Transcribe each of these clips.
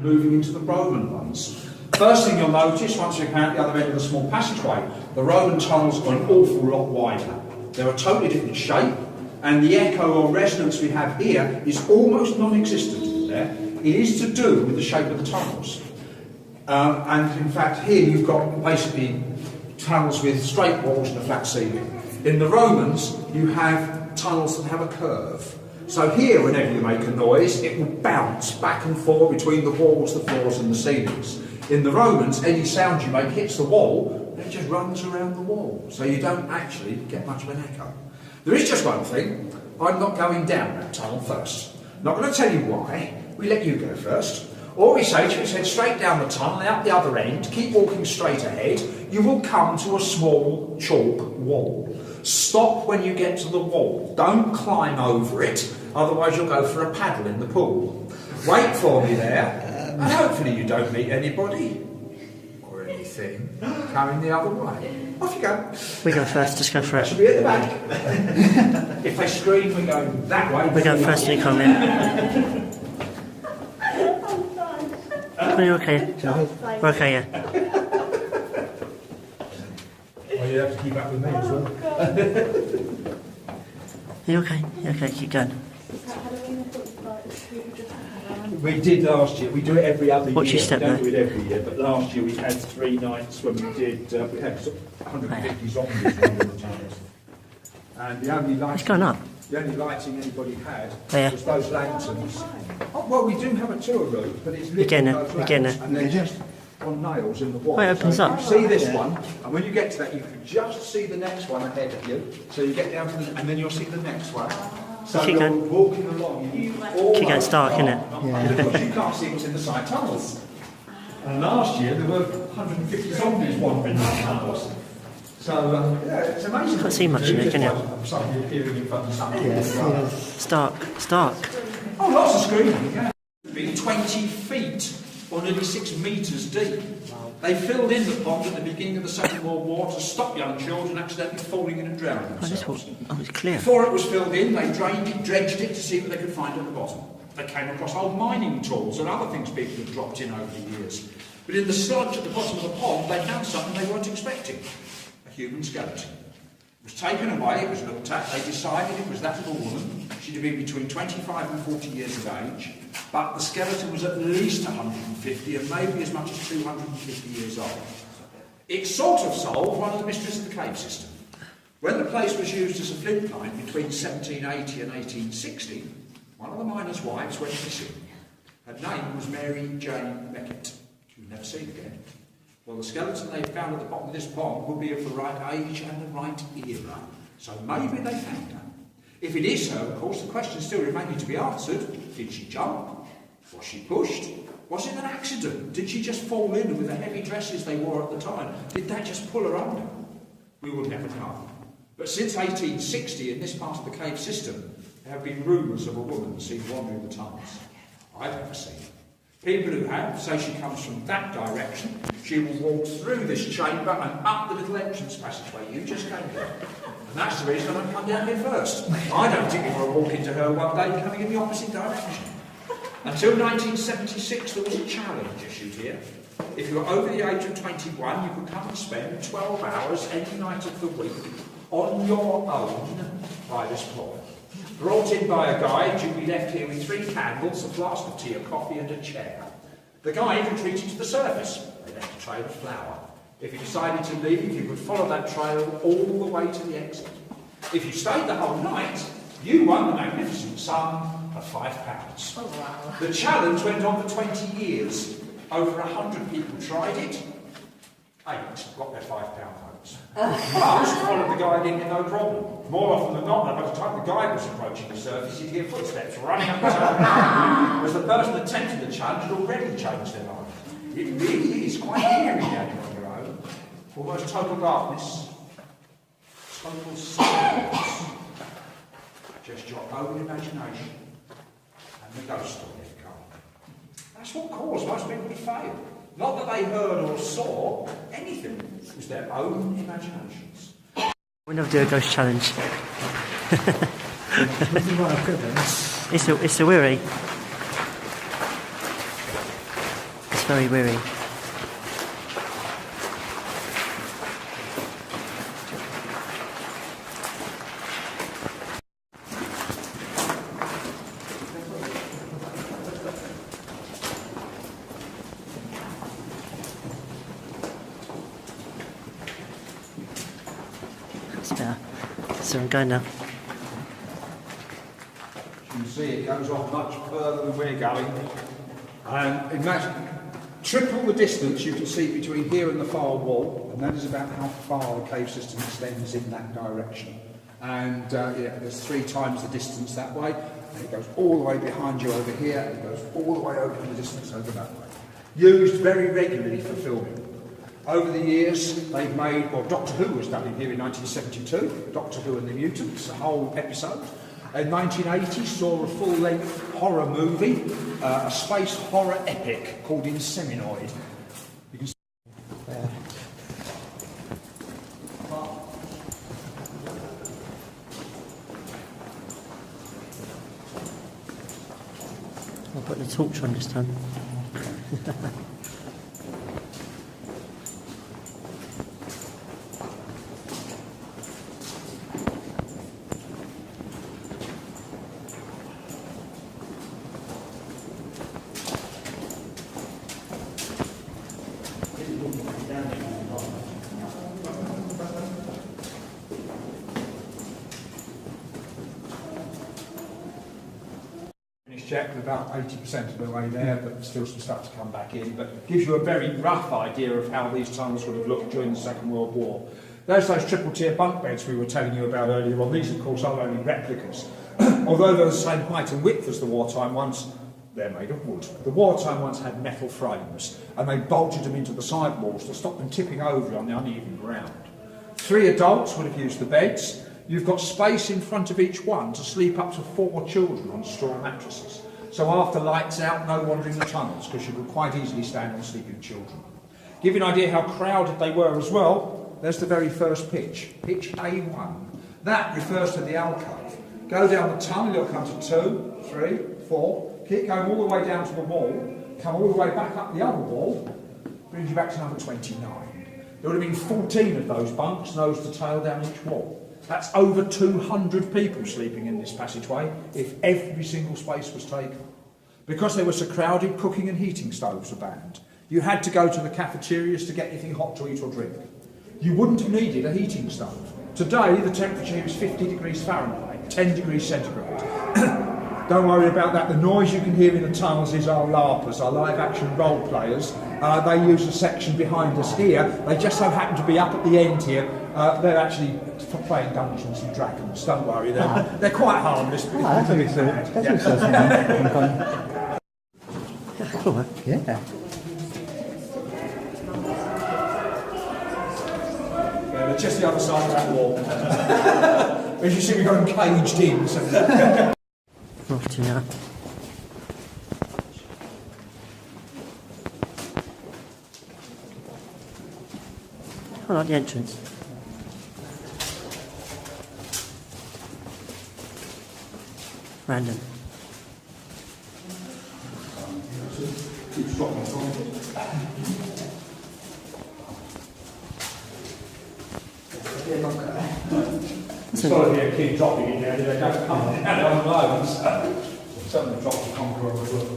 moving into the Roman ones. First thing you'll notice, once you come out the other end of the small passageway, the Roman tunnels are an awful lot wider. They're a totally different shape, and the echo or resonance we have here is almost non-existent there. It is to do with the shape of the tunnels. And in fact, here you've got basically tunnels with straight walls and a flat ceiling. In the Romans, you have tunnels that have a curve. So here, whenever you make a noise, it will bounce back and forth between the walls, the floors and the ceilings. In the Romans, any sound you make hits the wall, and it just runs around the wall. So you don't actually get much of an echo. There is just one thing. I'm not going down that tunnel first. Not going to tell you why. We let you go first. All we say to you is head straight down the tunnel, out the other end, keep walking straight ahead. You will come to a small chalk wall. Stop when you get to the wall. Don't climb over it, otherwise you'll go for a paddle in the pool. Wait for me there, and hopefully you don't meet anybody or anything coming the other way. Off you go. We go first, just go for it. Should be at the back. If they scream, we go that way. We go first and you come in. Are you okay? We're okay, yeah. Well, you have to keep up with me as well. Are you okay? You okay, keep going. We did last year. We do it every other year. What's your step We don't there? do it every year, but last year we had 3 nights when we did. We had sort of 150 zombies running the tunnels, and the only lighting, It's gone up. the only lighting anybody had Yeah. was those lanterns. Oh, well, we do have a tour route, but it's lit Again, with those again, lamps, and they're just on nails in the wall. Oh, it opens so up. You see this one, and when you get to that, you can just see the next one ahead of you. So you get down to the, and then you'll see the next one. So Keep you're going. walking along. Keep going, it's dark, isn't it? Because you can't see what's in the side tunnels. And last year there were 150 zombies wandering in the tunnels. So yeah, it's amazing. Can't see much in it, can you? Somebody appearing in front of something. It's dark, it's dark. Oh, lots of screaming, yeah. Being 20 feet or nearly 6 metres deep. They filled in the pond at the beginning of the Second World War to stop young children accidentally falling in and drowning Oh, this themselves. it's clear. Before it was filled in, they drained it, dredged it to see what they could find at the bottom. They came across old mining tools and other things people had dropped in over the years. But in the sludge at the bottom of the pond, they found something they weren't expecting. A human skeleton. It was taken away, it was looked at, they decided it was that of a woman. She'd have been between 25 and 40 years of age, but the skeleton was at least 150 and maybe as much as 250 years old. It sort of solved one of the mysteries of the cave system. When the place was used as a flint mine between 1780 and 1860, one of the miners' wives went missing. Her name was Mary Jane Beckett. She was never seen again. Well, the skeleton they found at the bottom of this pond would be of the right age and the right era. So maybe they found her. If it is her, of course, the question still remaining to be answered. Did she jump? Was she pushed? Was it an accident? Did she just fall in with the heavy dresses they wore at the time? Did that just pull her under? We will never know. But since 1860, in this part of the cave system, there have been rumours of a woman seen wandering the tunnels. I've never seen her. People who have say she comes from that direction. She will walk through this chamber and up the little entrance passageway you just came down. And that's the reason I come down here first. I don't think you want to walk into her one day coming in the opposite direction. Until 1976, there was a challenge issued here. If you were over the age of 21, you could come and spend 12 hours any night of the week on your own by this pond. Brought in by a guide, you'd be left here with 3 candles, a flask of tea, a coffee and a chair. The guide retreated to the surface. They left a trail of flour. If you decided to leave, you would follow that trail all the way to the exit. If you stayed the whole night, you won the magnificent sum of £5. Oh, wow. The challenge went on for 20 years. Over 100 people tried it. 8 got their £5 votes. Most followed the guide in with no problem. More often than not, by the time the guide was approaching the surface, you'd hear footsteps running up the tunnel. As the person attempting the challenge had already changed their life. It really is quite eerie down here on your own. Almost total darkness. Total silence. Just your own imagination. And the ghost story of God. That's what caused most people to fail. Not that they heard or saw anything. It was their own imaginations. We'll never do a ghost challenge. It's a weary. very weary. That's better. So I'm going now. You can see it goes off much further than we're going. And imagine, triple the distance you can see between here and the far wall, and that is about how far the cave system extends in that direction. And yeah, there's 3 times the distance that way, and it goes all the way behind you over here, and it goes all the way over the distance over that way. Used very regularly for filming. Over the years, they've made, well, Doctor Who was done in here in 1972, Doctor Who and the Mutants, a whole episode. In 1980, saw a full-length horror movie, a space horror epic called Inseminoid. You can see there. I'll put the torch on this time. Check with about 80% of the way there, but still some stuff to come back in. But gives you a very rough idea of how these tunnels would have looked during the Second World War. There's those triple-tier bunk beds we were telling you about earlier on. These, of course, are only replicas. Although they're the same height and width as the wartime ones, they're made of wood. The wartime ones had metal frames, and they bolted them into the side walls to stop them tipping over on the uneven ground. 3 adults would have used the beds. You've got space in front of each one to sleep up to 4 children on straw mattresses. So after lights out, no wandering the tunnels, because you could quite easily stand on sleeping children. Give you an idea how crowded they were as well, there's the very first pitch, pitch A1. That refers to the alcove. Go down the tunnel, you'll come to 2, 3, 4, keep going all the way down to the wall, come all the way back up the other wall, brings you back to number 29. There would have been 14 of those bunks, nose to tail down each wall. That's over 200 people sleeping in this passageway if every single space was taken. Because they were so crowded, cooking and heating stoves were banned. You had to go to the cafeterias to get anything hot to eat or drink. You wouldn't have needed a heating stove. Today, the temperature here is 50 degrees Fahrenheit, 10 degrees centigrade. Don't worry about that. The noise you can hear in the tunnels is our LARPers, our live-action role players. They use a section behind us here. They just so happen to be up at the end here. They're actually playing Dungeons and Dragons. Don't worry, they're quite harmless. That's a bit Cool, yeah. They're just the other side of that wall. As you see, we've got them caged in. So. Off to now. I like the entrance. Random. Sorry to keep dropping in there, they don't come down on loads. Some of them drop the concrete as well.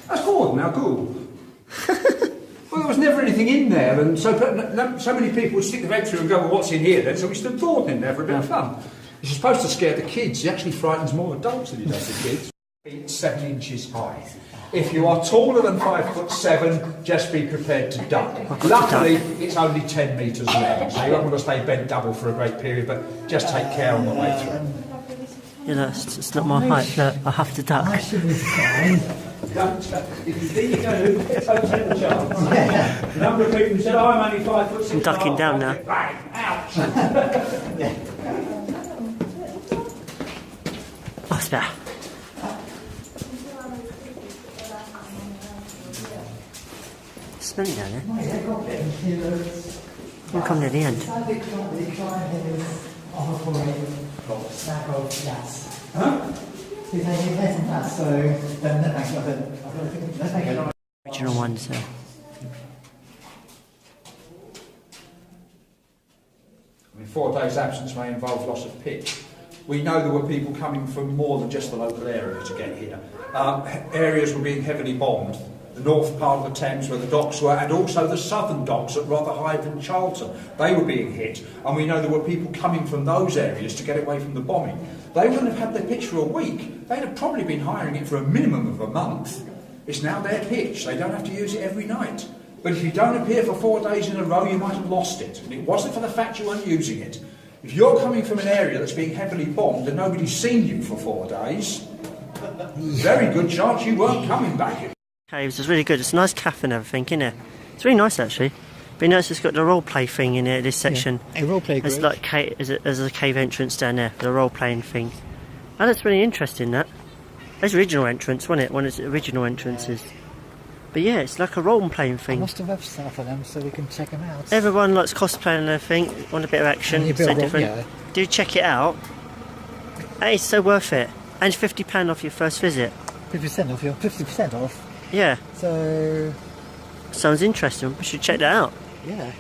That's forward now, cool. Well, there was never anything in there, and so many people would stick their head through and go, well, what's in here then? So we stood Thornton in there for a bit of fun. You're supposed to scare the kids. He actually frightens more adults than he does the kids. Feet 7 inches high. If you are taller than 5'7", just be prepared to duck. Luckily, it's only 10 metres long, so you don't want to stay bent double for a great period, but just take care on the way through. Yeah, no, it's not my height. No, I have to duck. I should be fine. If you think you're going to, don't take the chance. Yeah. The number of people who said, oh, I'm only 5'6". I'm ducking down now. Bang! Ouch! Yeah. Oh, it's better. smelly down there. Oh, yeah, got it. We'll come near the end. Sadly, the client is offering a stack of flats. Huh? He's taking less than that, so then I've got to think, let's make it. Original ones there. I mean, 4 days absence may involve loss of pitch. We know there were people coming from more than just the local area to get here. Areas were being heavily bombed. The north part of the Thames where the docks were, and also the southern docks at Rotherhithe and Charlton. They were being hit, and we know there were people coming from those areas to get away from the bombing. They wouldn't have had their pitch for a week. They'd have probably been hiring it for a minimum of a month. It's now their pitch. They don't have to use it every night. But if you don't appear for 4 days in a row, you might have lost it. And it wasn't for the fact you weren't using it. If you're coming from an area that's being heavily bombed and nobody's seen you for 4 days, very good chance you weren't coming back. Caves is really good. It's a nice cafe and everything, isn't it? It's really nice actually. But you notice it's got the role play thing in it, this section. A role play There's group. like there's a cave entrance down there for the role playing thing. And that's really interesting, that. There's original entrance, wasn't it? One of the original entrances. But yeah, it's like a role playing I thing. lost a website for them so we can check them out. Everyone likes cosplaying and everything, want a bit of action, And a bit so of role- different. yeah. Do check it out. And it's so worth it. And it's £50 off your first visit. 50% off, you're 50% off. Yeah. So, Sounds interesting. We should check that out. yeah.